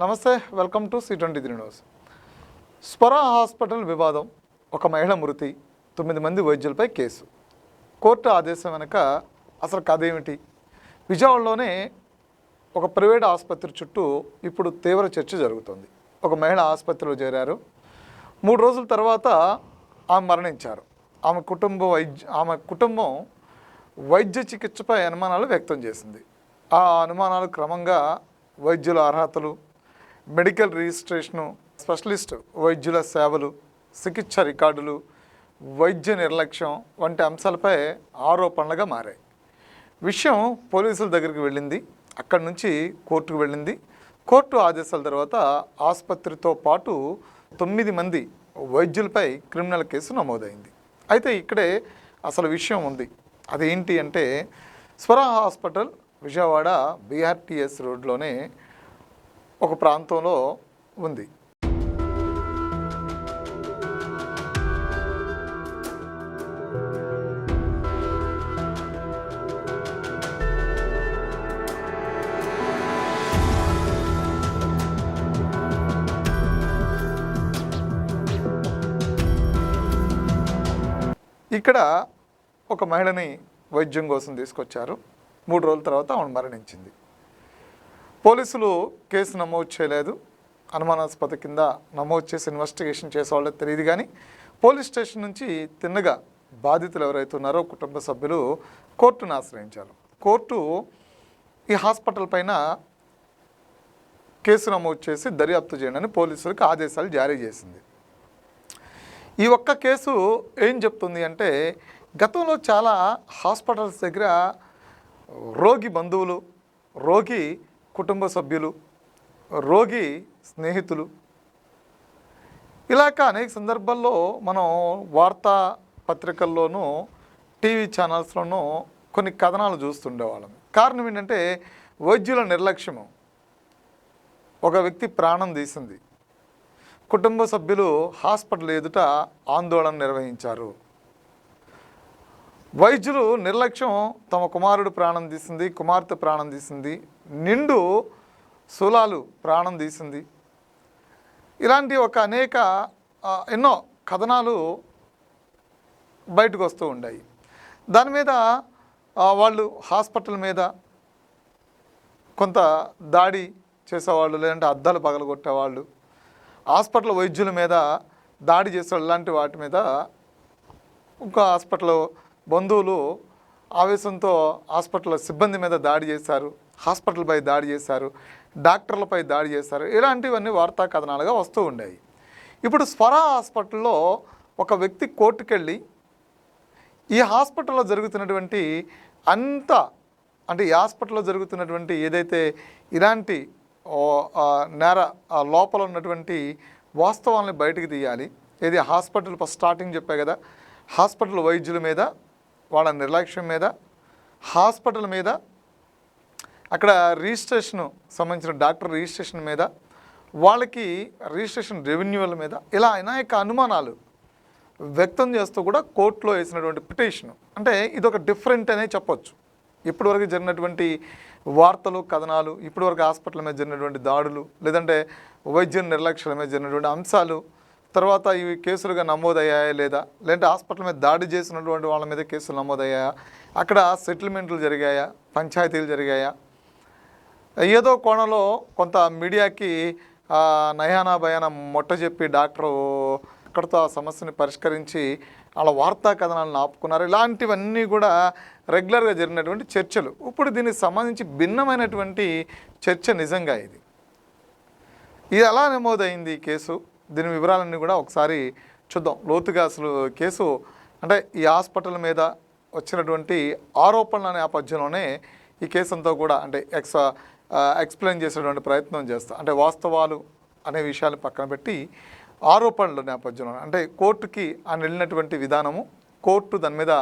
నమస్తే, welcome to C23 news. స్పరా hospital వివాదం, ఒక మహిళ మృతి, 9 మంది వైద్యులపై కేసు. కోర్టు ఆదేశం వెనక అసలు కథ ఏమిటి? విజయవాడలోనే ఒక ప్రైవేట్ ఆసుపత్రి చుట్టూ ఇప్పుడు తీవ్ర చర్చ జరుగుతుంది. ఒక మహిళ ఆసుపత్రిలో చేరారు. 3 రోజుల తర్వాత ఆమె మరణించారు. ఆమె కుటుంబం వైద్య చికిత్సపై అనుమానాలు వ్యక్తం చేసింది. ఆ అనుమానాలు క్రమంగా వైద్యుల అర్హతలు, మెడికల్ రిజిస్ట్రేషను, స్పెషలిస్ట్ వైద్యుల సేవలు, చికిత్స రికార్డులు, వైద్య నిర్లక్ష్యం వంటి అంశాలపై ఆరోపణలుగా మారాయి. విషయం పోలీసుల దగ్గరికి వెళ్ళింది. అక్కడి నుంచి కోర్టుకు వెళ్ళింది. కోర్టు ఆదేశాల తర్వాత ఆసుపత్రితో పాటు 9 మంది వైద్యులపై క్రిమినల్ కేసు నమోదైంది. అయితే ఇక్కడే అసలు విషయం ఉంది. అదేంటి అంటే, స్వరా హాస్పిటల్ విజయవాడ BRTS రోడ్లోనే ఒక ప్రాంతంలో ఉంది. ఇక్కడ ఒక మహిళని వైద్యం కోసం తీసుకొచ్చారు. 3 రోజుల తర్వాత ఆమె మరణించింది. పోలీసులు కేసు నమోదు చేయలేదు. అనుమానాస్పద కింద నమోదు చేసి ఇన్వెస్టిగేషన్ చేసేవాళ్ళో తెలియదు. కానీ పోలీస్ స్టేషన్ నుంచి తిన్నగా బాధితులు ఎవరైతే ఉన్నారో కుటుంబ సభ్యులు కోర్టును ఆశ్రయించారు. కోర్టు ఈ హాస్పిటల్ పైన కేసు నమోదు చేసి దర్యాప్తు చేయండి పోలీసులకు ఆదేశాలు జారీ చేసింది. ఈ ఒక్క కేసు ఏం చెప్తుంది అంటే, గతంలో చాలా హాస్పిటల్స్ దగ్గర రోగి బంధువులు, రోగి కుటుంబ సభ్యులు, రోగి స్నేహితులు, ఇలాగ అనేక సందర్భాల్లో మనం వార్తా పత్రికల్లోనూ టీవీ ఛానల్స్లోనూ కొన్ని కథనాలు చూస్తుండేవాళ్ళం. కారణం ఏంటంటే, వైద్యుల నిర్లక్ష్యము. ఒక వ్యక్తి ప్రాణం తీసింది. కుటుంబ సభ్యులు హాస్పిటల్ ఎదుట ఆందోళన నిర్వహించారు. వైద్యులు నిర్లక్ష్యం, తమ కుమారుడు ప్రాణం తీసింది, కుమార్తె ప్రాణం తీసింది, నిండు శూలాలు ప్రాణం తీసింది. ఇలాంటి అనేక ఎన్నో కథనాలు బయటకు వస్తూ ఉన్నాయి. దాని మీద వాళ్ళు హాస్పిటల్ మీద కొంత దాడి చేసేవాళ్ళు, లేదంటే అద్దాలు పగలగొట్టేవాళ్ళు, హాస్పిటల్ వైద్యుల మీద దాడి చేసేవాళ్ళు. ఇలాంటి వాటి మీద ఇంకో హాస్పిటల్ బంధువులు ఆవేశంతో హాస్పిటల్ సిబ్బంది మీద దాడి చేశారు, హాస్పిటల్పై దాడి చేశారు, డాక్టర్లపై దాడి చేశారు. ఇలాంటివన్నీ వార్తా కథనాలుగా వస్తూ ఉండేవి. ఇప్పుడు స్వరా హాస్పిటల్లో ఒక వ్యక్తి కోర్టుకెళ్ళి ఈ హాస్పిటల్లో జరుగుతున్నటువంటి ఈ హాస్పిటల్లో జరుగుతున్నటువంటి ఏదైతే ఇలాంటి నేర లోపల ఉన్నటువంటి వాస్తవాలని బయటకు తీయాలి. ఏది హాస్పిటల్ ఫస్ట్ స్టార్టింగ్ చెప్పే కదా, హాస్పిటల్ వైద్యుల మీద, వాళ్ళ నిర్లక్ష్యం మీద, హాస్పిటల్ మీద, అక్కడ రిజిస్ట్రేషన్ సంబంధించిన డాక్టర్ రిజిస్ట్రేషన్ మీద, వాళ్ళకి రిజిస్ట్రేషన్ రెవెన్యూల మీద, ఇలా అనేక అనుమానాలు వ్యక్తం చేస్తూ కూడా కోర్టులో వేసినటువంటి పిటిషన్. అంటే ఇదొక డిఫరెంట్ అనే చెప్పొచ్చు. ఇప్పటివరకు జరిగినటువంటి వార్తలు, కథనాలు, ఇప్పటివరకు హాస్పిటల్ మీద జరిగినటువంటి దాడులు, లేదంటే వైద్య నిర్లక్ష్యాల మీద జరిగినటువంటి అంశాలు, తర్వాత ఇవి కేసులుగా నమోదయ్యాయా లేదంటే హాస్పిటల్ మీద దాడి చేసినటువంటి వాళ్ళ మీద కేసులు నమోదయ్యాయా, అక్కడ సెటిల్మెంట్లు జరిగాయా, పంచాయతీలు జరిగాయా, ఏదో కోణంలో కొంత మీడియాకి నయానా భయాన మొట్ట చెప్పి డాక్టరు అక్కడితో ఆ సమస్యని పరిష్కరించి వాళ్ళ వార్తా కథనాలను ఆపుకున్నారు. ఇలాంటివన్నీ కూడా రెగ్యులర్గా జరిగినటువంటి చర్చలు. ఇప్పుడు దీనికి సంబంధించి భిన్నమైనటువంటి చర్చ నిజంగా ఇది ఎలా నమోదైంది ఈ కేసు, దీని వివరాలన్నీ కూడా ఒకసారి చూద్దాం లోతుగా. అసలు కేసు అంటే ఈ హాస్పిటల్ మీద వచ్చినటువంటి ఆరోపణల నేపథ్యంలోనే ఈ కేసు అంతా కూడా అంటే ఎక్స్ప్లెయిన్ చేసేటువంటి ప్రయత్నం చేస్తా. అంటే వాస్తవాలు అనే విషయాలు పక్కన పెట్టి ఆరోపణల నేపథ్యంలో అంటే కోర్టుకి ఆయన వెళ్ళినటువంటి విధానము, కోర్టు దాని మీద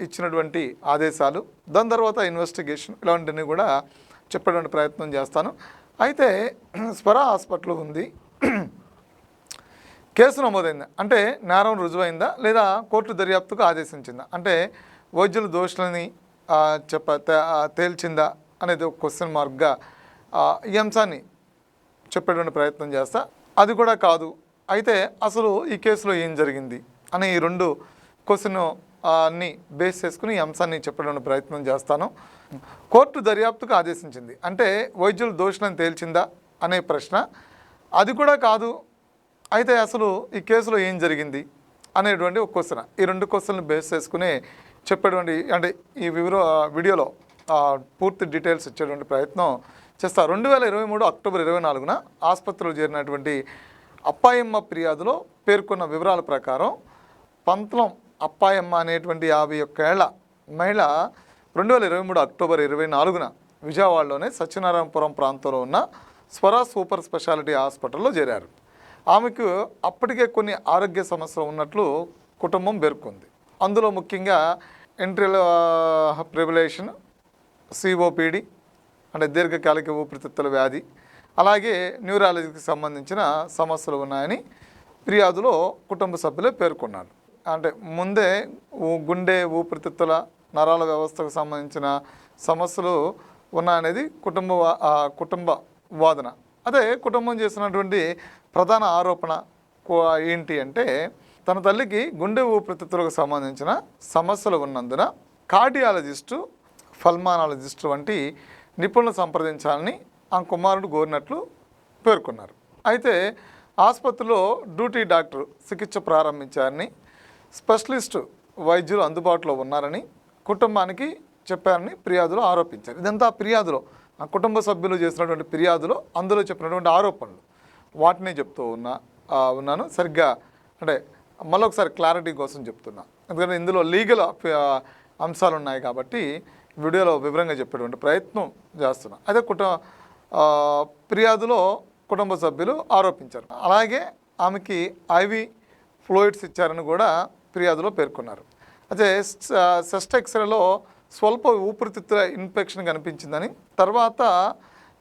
ఇచ్చినటువంటి ఆదేశాలు, దాని తర్వాత ఇన్వెస్టిగేషన్, ఇలాంటివన్నీ కూడా చెప్పేటువంటి ప్రయత్నం చేస్తాను. అయితే స్వరా హాస్పిటల్ ఉంది, కేసు నమోదైందా అంటే నేరం రుజువైందా లేదా కోర్టు దర్యాప్తుకు ఆదేశించిందా, అంటే వైద్యులు దోషులని తేల్చిందా అనేది ఒక క్వశ్చన్ మార్క్గా ఈ అంశాన్ని చెప్పేటువంటి ప్రయత్నం చేస్తా. అది కూడా కాదు, అయితే అసలు ఈ కేసులో ఏం జరిగింది అనే ఈ 2 క్వశ్చన్ ని బేస్ చేసుకుని ఈ అంశాన్ని చెప్పడానికి ప్రయత్నం చేస్తాను. కోర్టు దర్యాప్తుకు ఆదేశించింది అంటే వైద్యులు దోషులను తేల్చిందా అనే ప్రశ్న. అది కూడా కాదు, అయితే అసలు ఈ కేసులో ఏం జరిగింది అనేటువంటి ఒక క్వశ్చన్. ఈ 2 క్వశ్చన్లు బేస్ చేసుకుని చెప్పేటువంటి అంటే ఈ వీడియోలో పూర్తి డీటెయిల్స్ ఇచ్చేటువంటి ప్రయత్నం చేస్తా. 2023 అక్టోబర్ 24న ఆసుపత్రిలో చేరినటువంటి అప్పాయమ్మ ఫిర్యాదులో పేర్కొన్న వివరాల ప్రకారం పంతలం అప్పాయమ్మ అనేటువంటి 51 ఏళ్ల మహిళ 2023 అక్టోబర్ 24న విజయవాడలోనే సత్యనారాయణపురం ప్రాంతంలో ఉన్న స్వరా సూపర్ స్పెషాలిటీ హాస్పిటల్లో చేరారు. ఆమెకు అప్పటికే కొన్ని ఆరోగ్య సమస్యలు ఉన్నట్లు కుటుంబం పేర్కొంది. అందులో ముఖ్యంగా ఎంట్రియల్ ఫిబ్రిలేషన్, సిఓపిడి అంటే దీర్ఘకాలిక ఊపిరితిత్తుల వ్యాధి, అలాగే న్యూరాలజీకి సంబంధించిన సమస్యలు ఉన్నాయని ఫిర్యాదులో కుటుంబ సభ్యులే పేర్కొన్నారు. అంటే ముందే గుండె ఊపిరితిత్తుల నరాల వ్యవస్థకు సంబంధించిన సమస్యలు ఉన్నాయనేది కుటుంబ వాదన. అదే కుటుంబం చేసినటువంటి ప్రధాన ఆరోపణ ఏంటి అంటే తన తల్లికి గుండె ఊపిరితిత్తులకు సంబంధించిన సమస్యలు ఉన్నందున కార్డియాలజిస్టు, పల్మానాలజిస్టు వంటి నిపుణులు సంప్రదించాలని ఆ కుమారుడు కోరినట్లు పేర్కొన్నారు. అయితే ఆసుపత్రిలో డ్యూటీ డాక్టర్ చికిత్స ప్రారంభించారని, స్పెషలిస్టు వైద్యులు అందుబాటులో ఉన్నారని కుటుంబానికి చెప్పారని ఫిర్యాదులో ఆరోపించారు. ఇదంతా ఫిర్యాదులో ఆ కుటుంబ సభ్యులు చేసినటువంటి ఫిర్యాదులో అందులో చెప్పినటువంటి ఆరోపణలు, వాటిని చెప్తూ ఉన్నాను. సరిగ్గా అంటే మళ్ళొకసారి క్లారిటీ కోసం చెప్తున్నా, ఎందుకంటే ఇందులో లీగల్ అంశాలు ఉన్నాయి కాబట్టి వీడియోలో వివరంగా చెప్పేటువంటి ప్రయత్నం చేస్తున్నా. అదే ఫిర్యాదులో కుటుంబ సభ్యులు ఆరోపించారు. అలాగే ఆమెకి ఐవి ఫ్లూయిడ్స్ ఇచ్చారని కూడా ఫిర్యాదులో పేర్కొన్నారు. అయితే చెస్ట్ ఎక్స్రేలో స్వల్ప ఊపిరితిత్తుల ఇన్ఫెక్షన్ కనిపించిందని, తర్వాత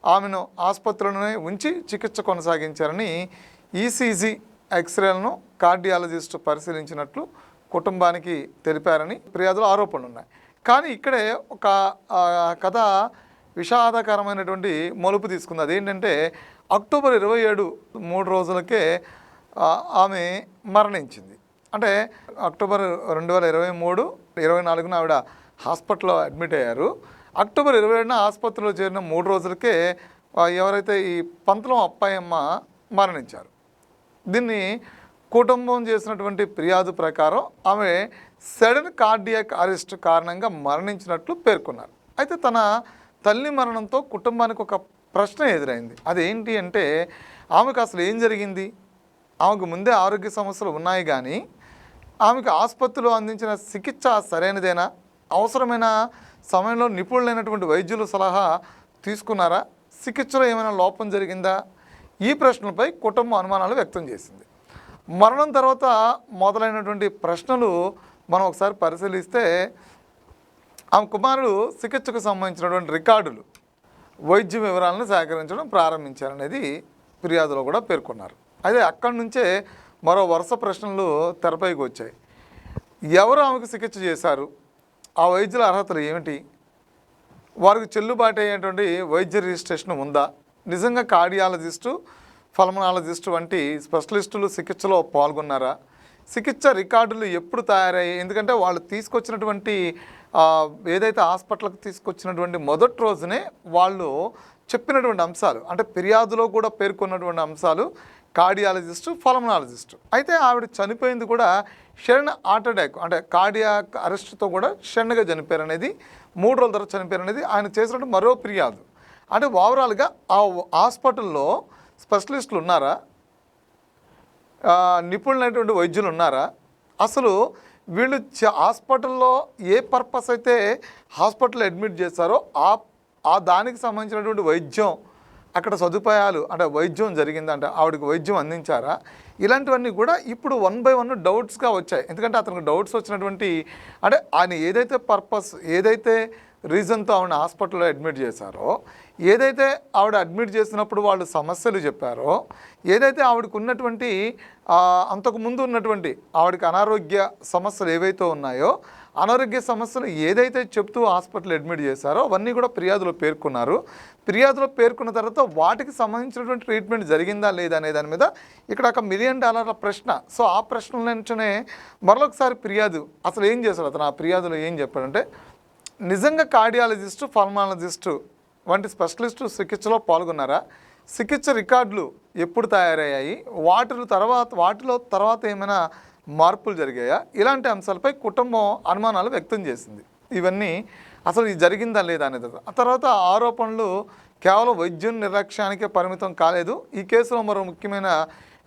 ఆమెను ఆసుపత్రిలోనే ఉంచి చికిత్స కొనసాగించారని, ఈసీజీ ఎక్స్రేలను కార్డియాలజిస్టు పరిశీలించినట్లు కుటుంబానికి తెలిపారని ఫిర్యాదులో ఆరోపణలు ఉన్నాయి. కానీ ఇక్కడే ఒక కథ విషాదకరమైనటువంటి మలుపు తీసుకుంది. అదేంటంటే అక్టోబర్ 27 3 రోజులకే ఆమె మరణించింది. అంటే అక్టోబర్ 2023 24న ఆవిడ హాస్పిటల్లో అడ్మిట్ అయ్యారు. అక్టోబర్ 27న ఆసుపత్రిలో చేరిన 3 రోజులకే ఎవరైతే ఈ పంతలం అప్పాయమ్మ మరణించారు. దీన్ని కుటుంబం చేసినటువంటి ఫిర్యాదు ప్రకారం ఆమె సడన్ కార్డియాక్ అరెస్ట్ కారణంగా మరణించినట్లు పేర్కొన్నారు. అయితే తన తల్లి మరణంతో కుటుంబానికి ఒక ప్రశ్న ఎదురైంది. అదేంటి అంటే ఆమెకు అసలు ఏం జరిగింది? ఆమెకు ముందే ఆరోగ్య సమస్యలు ఉన్నాయి, కానీ ఆమెకు ఆసుపత్రిలో అందించిన చికిత్స సరైనదేనా? అవసరమైన సమయంలో నిపుణులైనటువంటి వైద్యుల సలహా తీసుకున్నారా? చికిత్సలో ఏమైనా లోపం జరిగిందా? ఈ ప్రశ్నలపై కుటుంబం అనుమానాలు వ్యక్తం చేసింది. మరణం తర్వాత మొదలైనటువంటి ప్రశ్నలు మనం ఒకసారి పరిశీలిస్తే ఆమె కుమారుడు చికిత్సకు సంబంధించినటువంటి రికార్డులు, వైద్య వివరాలను సేకరించడం ప్రారంభించారనేది ఫిర్యాదులో కూడా పేర్కొన్నారు. అయితే అక్కడి నుంచే మరో వరుస ప్రశ్నలు తెరపైకి వచ్చాయి. ఎవరు ఆమెకు చికిత్స చేశారు? ఆ వైద్యుల అర్హతలు ఏమిటి? వారికి చెల్లుబాటు అయ్యేటువంటి వైద్య రిజిస్ట్రేషన్ ఉందా? నిజంగా కార్డియాలజిస్టు, పల్మనాలజిస్టు వంటి స్పెషలిస్టులు చికిత్సలో పాల్గొన్నారా? చికిత్స రికార్డులు ఎప్పుడు తయారయ్యాయి? ఎందుకంటే వాళ్ళు తీసుకొచ్చినటువంటి ఏదైతే హాస్పిటల్కి తీసుకొచ్చినటువంటి మొదటి రోజునే వాళ్ళు చెప్పినటువంటి అంశాలు, అంటే ఫిర్యాదులో కూడా పేర్కొన్నటువంటి అంశాలు కార్డియాలజిస్టు, పల్మనాలజిస్టు. అయితే ఆవిడ చనిపోయింది కూడా షడన్ హార్ట్ అటాక్, అంటే కార్డియాక్ అరెస్ట్తో కూడా షడన్గా చనిపోయారు అనేది, 3 రోజుల తర్వాత చనిపోయారు అనేది ఆయన చేసినటువంటి మరో ఫిర్యాదు. అంటే ఓవరాల్గా ఆ హాస్పిటల్లో స్పెషలిస్టులు ఉన్నారా? నిపుణులైనటువంటి వైద్యులు ఉన్నారా? అసలు వీళ్ళు హాస్పిటల్లో ఏ పర్పస్ అయితే హాస్పిటల్లో అడ్మిట్ చేస్తారో ఆ దానికి సంబంధించినటువంటి వైద్యం, అక్కడ సదుపాయాలు, అంటే వైద్యం జరిగిందంటే ఆవిడకి వైద్యం అందించారా? ఇలాంటివన్నీ కూడా ఇప్పుడు 1 by 1 డౌట్స్గా వచ్చాయి. ఎందుకంటే అతనికి డౌట్స్ వచ్చినటువంటి, అంటే ఆయన ఏదైతే పర్పస్, ఏదైతే రీజన్తో ఆవిడ హాస్పిటల్లో అడ్మిట్ చేశారో, ఏదైతే ఆవిడ అడ్మిట్ చేసినప్పుడు వాళ్ళు సమస్యలు చెప్పారో, ఏదైతే ఆవిడకు ఉన్నటువంటి అంతకుముందు ఉన్నటువంటి ఆవిడకి అనారోగ్య సమస్యలు ఏవైతే ఉన్నాయో అనారోగ్య సమస్యలు ఏదైతే చెప్తూ హాస్పిటల్ అడ్మిట్ చేశారో అవన్నీ కూడా ఫిర్యాదులో పేర్కొన్నారు. ఫిర్యాదులో పేర్కొన్న తర్వాత వాటికి సంబంధించినటువంటి ట్రీట్మెంట్ జరిగిందా లేదా అనే దాని మీద ఇక్కడ ఒక $1 మిలియన్ ప్రశ్న. సో ఆ ప్రశ్నల నుంచే మరొకసారి ఫిర్యాదు అసలు ఏం చేశాడు అతను, ఆ ఫిర్యాదులో ఏం చెప్పాడంటే, నిజంగా కార్డియాలజిస్టు, పల్మాలజిస్టు వంటి స్పెషలిస్టు చికిత్సలో పాల్గొన్నారా, చికిత్స రికార్డులు ఎప్పుడు తయారయ్యాయి, వాటిలో తర్వాత ఏమైనా మార్పులు జరిగాయా, ఇలాంటి అంశాలపై కుటుంబం అనుమానాలు వ్యక్తం చేసింది. ఇవన్నీ అసలు ఇది జరిగిందా లేదా అనేది. ఆ తర్వాత ఆరోపణలు కేవలం వైద్యం నిర్లక్ష్యానికే పరిమితం కాలేదు. ఈ కేసులో మరో ముఖ్యమైన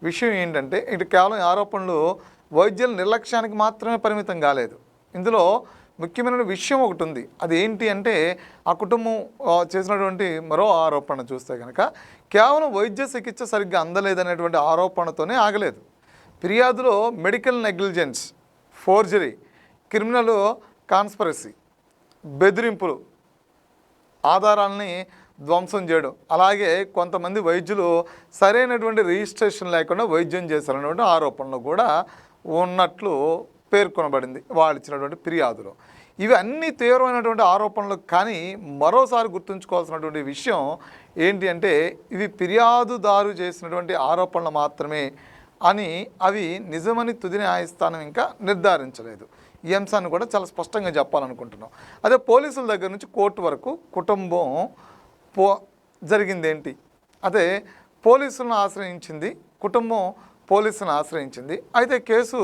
విషయం ఏంటంటే, ఇటు కేవలం ఆరోపణలు వైద్యుల నిర్లక్ష్యానికి మాత్రమే పరిమితం కాలేదు. ఇందులో ముఖ్యమైన విషయం ఒకటి ఉంది. అది ఏంటి అంటే, ఆ కుటుంబం చేసినటువంటి మరో ఆరోపణ చూస్తే కనుక కేవలం వైద్య చికిత్స సరిగ్గా అందలేదనేటువంటి ఆరోపణతోనే ఆగలేదు. ఫిర్యాదులో medical negligence, forgery, criminal conspiracy, బెదిరింపులు, ఆధారాలని ధ్వంసం చేయడం, అలాగే కొంతమంది వైద్యులు సరైనటువంటి రిజిస్ట్రేషన్ లేకుండా వైద్యం చేశారనేటువంటి ఆరోపణలు కూడా ఉన్నట్లు పేర్కొనబడింది వాళ్ళు ఇచ్చినటువంటి ఫిర్యాదులో. ఇవి అన్ని తీవ్రమైనటువంటి ఆరోపణలు. కానీ మరోసారి గుర్తుంచుకోవాల్సినటువంటి విషయం ఏంటి అంటే, ఇవి ఫిర్యాదుదారు చేసినటువంటి ఆరోపణలు మాత్రమే అని, అవి నిజమని తుది న్యాయస్థానం ఇంకా నిర్ధారించలేదు. ఈ అంశాన్ని కూడా చాలా స్పష్టంగా చెప్పాలనుకుంటున్నాం. అదే పోలీసుల దగ్గర నుంచి కోర్టు వరకు కుటుంబం జరిగింది ఏంటి, అదే పోలీసులను ఆశ్రయించింది, కుటుంబం పోలీసులను ఆశ్రయించింది. అయితే కేసు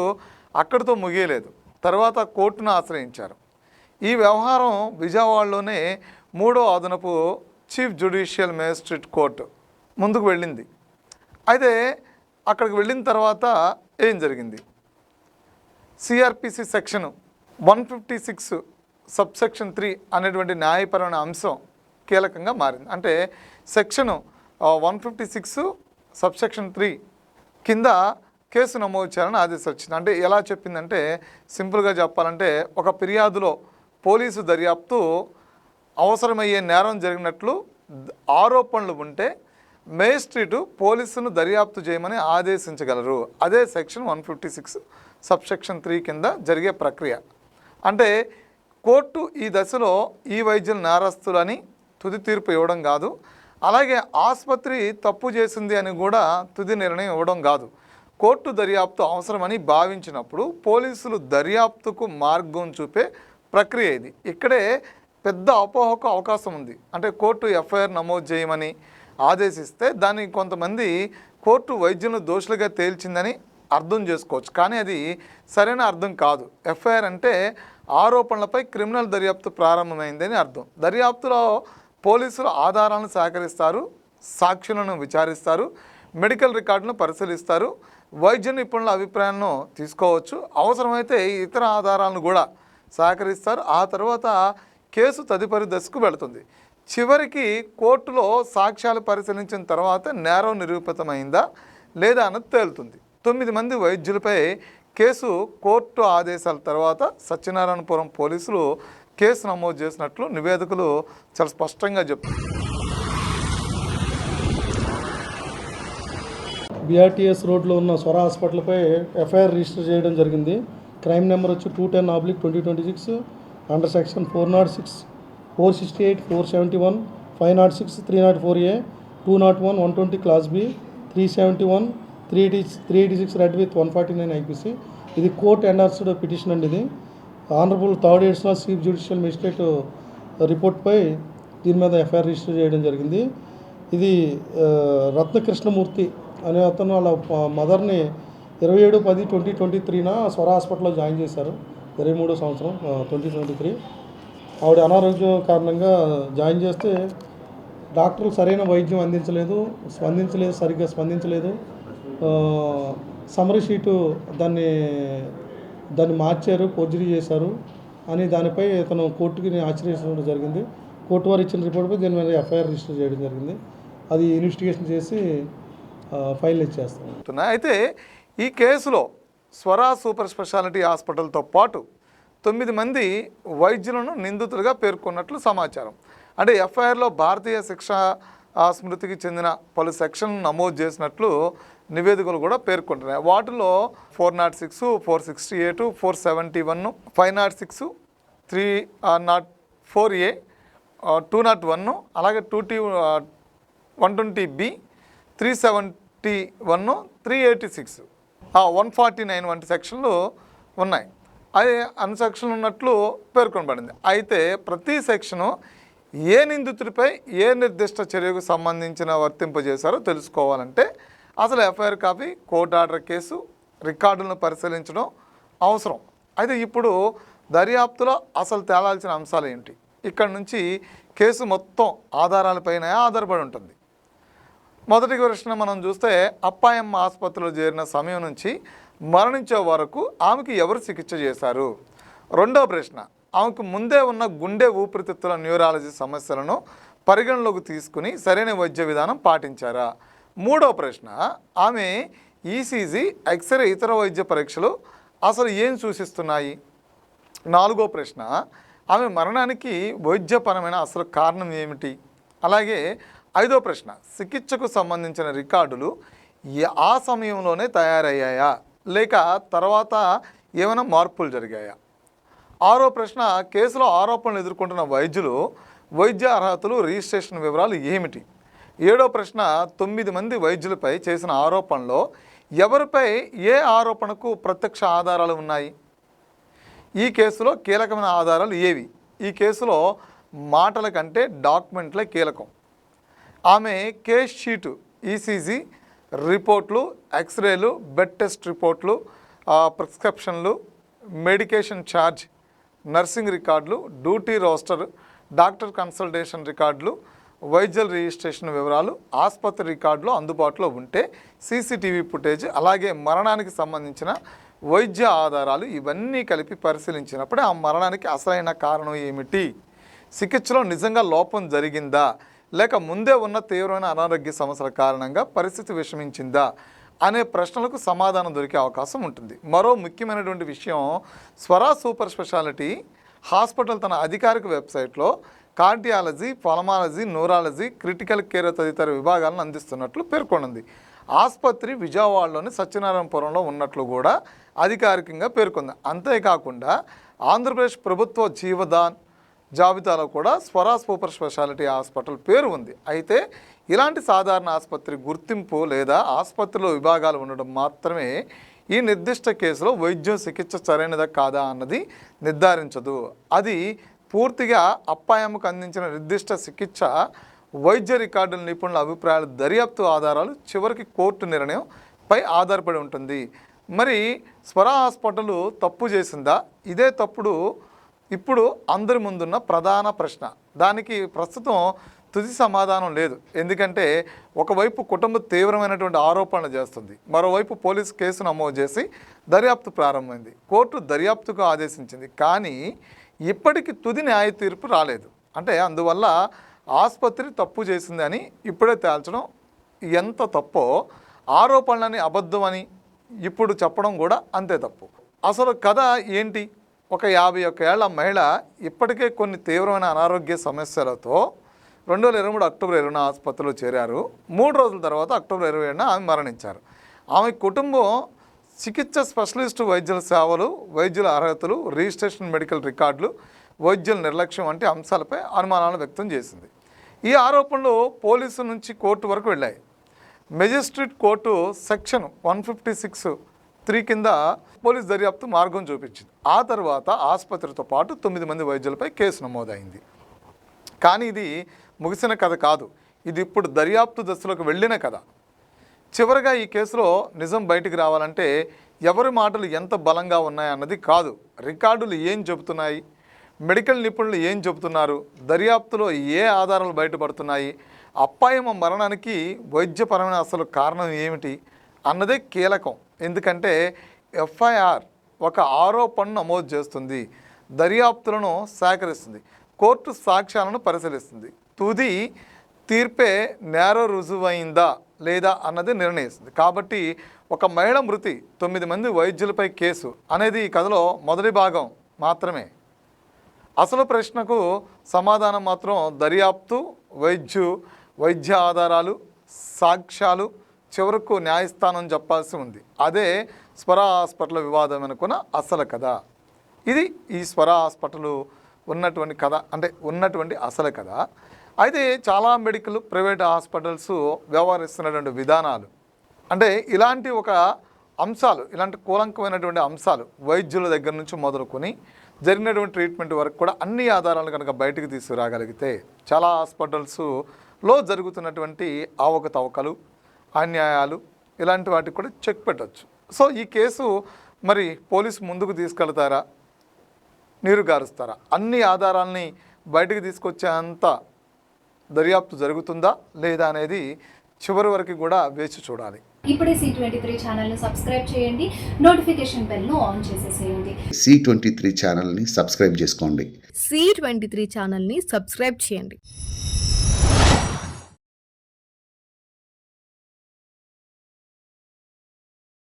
అక్కడితో ముగియలేదు. తర్వాత కోర్టును ఆశ్రయించారు. ఈ వ్యవహారం విజయవాడలోనే 3వ అదనపు చీఫ్ జ్యుడిషియల్ మేజిస్ట్రేట్ కోర్టు ముందుకు వెళ్ళింది. అయితే అక్కడికి వెళ్ళిన తర్వాత ఏం జరిగింది, సిఆర్పిసి సెక్షన్ 156 సబ్సెక్షన్ 3 అనేటువంటి న్యాయపరమైన అంశం కీలకంగా మారింది. అంటే సెక్షన్ 156 సబ్సెక్షన్ 3 కింద కేసు నమోదు చేయాలని ఆదేశం వచ్చింది. అంటే ఎలా చెప్పిందంటే, సింపుల్గా చెప్పాలంటే, ఒక ఫిర్యాదులో పోలీసు దర్యాప్తు అవసరమయ్యే నేరం జరిగినట్లు ఆరోపణలు ఉంటే మేజిస్ట్రేటు పోలీసును దర్యాప్తు చేయమని ఆదేశించగలరు. అదే సెక్షన్ 156 సబ్సెక్షన్ 3 కింద జరిగే ప్రక్రియ. అంటే కోర్టు ఈ దశలో ఈ వైద్యులు నేరస్తులని తుది తీర్పు ఇవ్వడం కాదు, అలాగే ఆసుపత్రి తప్పు చేసింది అని కూడా తుది నిర్ణయం ఇవ్వడం కాదు. కోర్టు దర్యాప్తు అవసరమని భావించినప్పుడు పోలీసులు దర్యాప్తుకు మార్గం చూపే ప్రక్రియ ఇది. ఇక్కడే పెద్ద అపోహకు అవకాశం ఉంది. అంటే కోర్టు ఎఫ్ఐఆర్ నమోదు చేయమని ఆదేశిస్తే దాన్ని కొంతమంది కోర్టు వైద్యులను దోషులుగా తేల్చిందని అర్థం చేసుకోవచ్చు. కానీ అది సరైన అర్థం కాదు. ఎఫ్ఐఆర్ అంటే ఆరోపణలపై క్రిమినల్ దర్యాప్తు ప్రారంభమైందని అర్థం. దర్యాప్తులో పోలీసులు ఆధారాలను సేకరిస్తారు, సాక్షులను విచారిస్తారు, మెడికల్ రికార్డులను పరిశీలిస్తారు, వైద్య నిపుణుల అభిప్రాయాలను తీసుకోవచ్చు, అవసరమైతే ఇతర ఆధారాలను కూడా సేకరిస్తారు. ఆ తర్వాత కేసు తదుపరి దశకు వెళుతుంది. చివరికి కోర్టులో సాక్ష్యాలు పరిశీలించిన తర్వాత నేరం నిరూపితమైందా లేదా అన్నది తేలుతుంది. 9 మంది వైద్యులపై కేసు కోర్టు ఆదేశాల తర్వాత సత్యనారాయణపురం పోలీసులు కేసు నమోదు చేసినట్లు నివేదికలు చాలా స్పష్టంగా చెప్తారు. బీఆర్టీఎస్ రోడ్లో ఉన్న స్వర హాస్పిటల్పై ఎఫ్ఐఆర్ రిజిస్టర్ చేయడం జరిగింది. క్రైమ్ నెంబర్ వచ్చి 210/2026 under section 406, 468, 471, 506, 304A, 201, 120 class B, 371, 386 read with 149 IPC. ఇది కోర్ట్ ఎండార్స్డ్ పిటిషన్ అండి. ఇది honourable third additional chief judicial magistrate రిపోర్ట్పై దీని మీద ఎఫ్ఐఆర్ రిజిస్టర్ చేయడం జరిగింది. ఇది రత్నకృష్ణమూర్తి అనే అతను వాళ్ళ మదర్ని 27/10/2023 స్వర హాస్పిటల్లో జాయిన్ చేశారు. 23వ సంవత్సరం 2023 ఆవిడ అనారోగ్యం కారణంగా జాయిన్ చేస్తే డాక్టర్లు సరైన వైద్యం సరిగ్గా స్పందించలేదు. సమరీ షీటు దాన్ని మార్చారు, ఫోర్జరీ చేశారు అని దానిపై తను కోర్టుకి ఆశ్రయించడం జరిగింది. కోర్టు వారు ఇచ్చిన రిపోర్ట్పై దీని మీద ఎఫ్ఐఆర్ రిజిస్టర్ చేయడం జరిగింది. అది ఇన్వెస్టిగేషన్ చేసి ఫైల్ ఇచ్చేస్తాం. అయితే ఈ కేసులో స్వర సూపర్ స్పెషాలిటీ హాస్పిటల్తో పాటు 9 మంది వైద్యులను నిందితులుగా పేర్కొన్నట్లు సమాచారం. అంటే ఎఫ్ఐఆర్లో భారతీయ శిక్షా ఆ స్మృతికి చెందిన పలు సెక్షన్లు నమోదు చేసినట్లు నివేదికలు కూడా పేర్కొంటున్నాయి. వాటిలో 406, 468, 471, 506, 304A, 201, అలాగే 120B, 371, 386, 149 వంటి సెక్షన్లు ఉన్నాయి. అదే అన్ని సెక్షన్లు ఉన్నట్లు పేర్కొనబడింది. అయితే ప్రతి సెక్షను ఏ నిందితుడిపై ఏ నిర్దిష్ట చర్యకు సంబంధించిన వర్తింపజేశారో తెలుసుకోవాలంటే అసలు FIR copy, court order case రికార్డులను పరిశీలించడం అవసరం. అయితే ఇప్పుడు దర్యాప్తులో అసలు తేలాల్సిన అంశాలు ఏంటి? ఇక్కడ నుంచి కేసు మొత్తం ఆధారాలపైన ఆధారపడి ఉంటుంది. మొదటి ప్రశ్న మనం చూస్తే అప్పాయమ్మ ఆసుపత్రిలో చేరిన సమయం నుంచి మరణించే వరకు ఆమెకు ఎవరు చికిత్స చేశారు? రెండో ప్రశ్న, ఆమెకు ముందే ఉన్న గుండె ఊపిరితిత్తుల న్యూరాలజీ సమస్యలను పరిగణలోకి తీసుకుని సరైన వైద్య విధానం పాటించారా? మూడో ప్రశ్న, ఆమె ఈసీజీ, ఎక్స్రే, ఇతర వైద్య పరీక్షలు అసలు ఏం సూచిస్తున్నాయి? నాలుగో ప్రశ్న, ఆమె మరణానికి వైద్యపరమైన అసలు కారణం ఏమిటి? అలాగే ఐదో ప్రశ్న, చికిత్సకు సంబంధించిన రికార్డులు ఆ సమయంలోనే తయారయ్యాయా లేక తర్వాత ఏమైనా మార్పులు జరిగాయా? ఆరో ప్రశ్న, కేసులో ఆరోపణలు ఎదుర్కొంటున్న వైద్యులు వైద్య అర్హతలు, రిజిస్ట్రేషన్ వివరాలు ఏమిటి? ఏడో ప్రశ్న, 9 మంది వైద్యులపై చేసిన ఆరోపణలో ఎవరిపై ఏ ఆరోపణకు ప్రత్యక్ష ఆధారాలు ఉన్నాయి? ఈ కేసులో కీలకమైన ఆధారాలు ఏవి? ఈ కేసులో మాటల కంటే డాక్యుమెంట్లే కీలకం. ఆమె కేస్ షీటు, ఈసీజీ రిపోర్ట్లు, ఎక్స్రేలు, బెడ్ టెస్ట్ రిపోర్ట్లు, ప్రిస్క్రిప్షన్లు, మెడికేషన్ ఛార్జ్, నర్సింగ్ రికార్డులు, డ్యూటీ రోస్టర్, డాక్టర్ కన్సల్టేషన్ రికార్డులు, వైద్యుల రిజిస్ట్రేషన్ వివరాలు, ఆసుపత్రి రికార్డులు అందుబాటులో ఉంటే సీసీటీవీ ఫుటేజ్, అలాగే మరణానికి సంబంధించిన వైద్య ఆధారాలు ఇవన్నీ కలిపి పరిశీలించినప్పుడే ఆ మరణానికి అసలైన కారణం ఏమిటి, చికిత్సలో నిజంగా లోపం జరిగిందా లేక ముందే ఉన్న తీవ్రమైన అనారోగ్య సమస్యల కారణంగా పరిస్థితి విషమించిందా అనే ప్రశ్నలకు సమాధానం దొరికే అవకాశం ఉంటుంది. మరో ముఖ్యమైనటువంటి విషయం, స్వరా సూపర్ స్పెషాలిటీ హాస్పిటల్ తన అధికారిక వెబ్సైట్లో cardiology, pulmonology, neurology, critical care తదితర విభాగాలను అందిస్తున్నట్లు పేర్కొన్నది. ఆసుపత్రి విజయవాడలోని సత్యనారాయణపురంలో ఉన్నట్లు కూడా అధికారికంగా పేర్కొంది. అంతేకాకుండా ఆంధ్రప్రదేశ్ ప్రభుత్వ జీవదాన్ జాబితాలో కూడా స్వరా సూపర్ స్పెషాలిటీ హాస్పిటల్ పేరు ఉంది. అయితే ఇలాంటి సాధారణ ఆసుపత్రి గుర్తింపు లేదా ఆసుపత్రిలో విభాగాలు ఉండడం మాత్రమే ఈ నిర్దిష్ట కేసులో వైద్యం, చికిత్స సరైనదా కాదా అన్నది నిర్ధారించదు. అది పూర్తిగా అప్పాయమ్మకు అందించిన నిర్దిష్ట చికిత్స, వైద్య రికార్డుల నిపుణుల అభిప్రాయాలు, దర్యాప్తు ఆధారాలు, చివరికి కోర్టు నిర్ణయం పై ఆధారపడి ఉంటుంది. మరి స్వరా హాస్పిటల్ తప్పు చేసిందా? ఇదే తప్పుడు ఇప్పుడు అందరి ముందున్న ప్రధాన ప్రశ్న. దానికి ప్రస్తుతం తుది సమాధానం లేదు. ఎందుకంటే ఒకవైపు కుటుంబం తీవ్రమైనటువంటి ఆరోపణలు చేస్తుంది, మరోవైపు పోలీసు కేసు నమోదు చేసి దర్యాప్తు ప్రారంభమైంది, కోర్టు దర్యాప్తుకు ఆదేశించింది. కానీ ఇప్పటికీ తుది న్యాయ తీర్పు రాలేదు. అంటే అందువల్ల ఆసుపత్రి తప్పు చేసింది అని ఇప్పుడే తేల్చడం ఎంత తప్పో, ఆరోపణలని అబద్ధమని ఇప్పుడు చెప్పడం కూడా అంతే తప్పు. అసలు కథ ఏంటి? ఒక 51 ఏళ్ల మహిళ ఇప్పటికే కొన్ని తీవ్రమైన అనారోగ్య సమస్యలతో 2023 అక్టోబర్ 20న ఆసుపత్రిలో చేరారు. 3 రోజుల తర్వాత అక్టోబర్ 27న ఆమె మరణించారు. ఆమె కుటుంబం చికిత్స, స్పెషలిస్టు వైద్యుల సేవలు, వైద్యుల అర్హతలు, రిజిస్ట్రేషన్, మెడికల్ రికార్డులు, వైద్యుల నిర్లక్ష్యం వంటి అంశాలపై అనుమానాలను వ్యక్తం చేసింది. ఈ ఆరోపణలు పోలీసు నుంచి కోర్టు వరకు వెళ్ళాయి. మెజిస్ట్రేట్ కోర్టు సెక్షన్ 156(3) కింద పోలీస్ దర్యాప్తు మార్గం చూపించింది. ఆ తర్వాత ఆసుపత్రితో పాటు 9 మంది వైద్యులపై కేసు నమోదైంది. కానీ ఇది ముగిసిన కథ కాదు, ఇది ఇప్పుడు దర్యాప్తు దశలోకి వెళ్ళిన కథ. చివరిగా ఈ కేసులో నిజం బయటికి రావాలంటే ఎవరి మాటలు ఎంత బలంగా ఉన్నాయన్నది కాదు, రికార్డులు ఏం చెబుతున్నాయి, మెడికల్ నిపుణులు ఏం చెబుతున్నారు, దర్యాప్తులో ఏ ఆధారాలు బయటపడుతున్నాయి, అప్పాయమ్మ మరణానికి వైద్యపరమైన అసలు కారణం ఏమిటి అన్నదే కీలకం. ఎందుకంటే ఎఫ్ఐఆర్ ఒక ఆరోపణను నమోదు చేస్తుంది, దర్యాప్తులను సేకరిస్తుంది, కోర్టు సాక్ష్యాలను పరిశీలిస్తుంది, తుది తీర్పే నేరం రుజువైందా లేదా అన్నది నిర్ణయిస్తుంది. కాబట్టి ఒక మహిళ మృతి, 9 మంది వైద్యులపై కేసు అనేది ఈ కథలో మొదటి భాగం మాత్రమే. అసలు ప్రశ్నకు సమాధానం మాత్రం దర్యాప్తు, వైద్యు, వైద్య ఆధారాలు, సాక్ష్యాలు, చివరకు న్యాయస్థానం చెప్పాల్సి ఉంది. అదే స్వరా హాస్పిటల్ వివాదం అనుకున్న అసలు కథ. ఇది ఈ స్వరా హాస్పిటల్ ఉన్నటువంటి కథ, అంటే ఉన్నటువంటి అసలు కథ. అయితే చాలా మెడికల్ ప్రైవేట్ హాస్పిటల్స్ వ్యవహరిస్తున్నటువంటి విధానాలు, అంటే ఇలాంటి ఒక అంశాలు, ఇలాంటి కూలంకమైనటువంటి అంశాలు వైద్యుల దగ్గర నుంచి మొదలుకొని జరిగినటువంటి ట్రీట్మెంట్ వరకు కూడా అన్ని ఆధారాలు కనుక బయటకు తీసుకురాగలిగితే చాలా హాస్పిటల్స్లో జరుగుతున్నటువంటి అవకతవకలు, అన్యాయాలు ఇలాంటి వాటికి కూడా చెక్ పెట్టవచ్చు. సో ఈ కేసు మరి పోలీసు ముందుకు తీసుకెళ్తారా, నీరు గారుస్తారా, అన్ని ఆధారాలని బయటకు తీసుకొచ్చేంత దర్యాప్తు జరుగుతుందా లేదా అనేది చివరి వరకు కూడా వేచి చూడాలి. ఇప్పుడే C23 ఛానల్ని సబ్స్క్రైబ్ చేయండి, నోటిఫికేషన్ బెల్ను ఆన్ చేసేసేయండి. C23 ఛానల్ని సబ్స్క్రైబ్ చేసుకోండి. C23 ఛానల్ని సబ్స్క్రైబ్ చేయండి.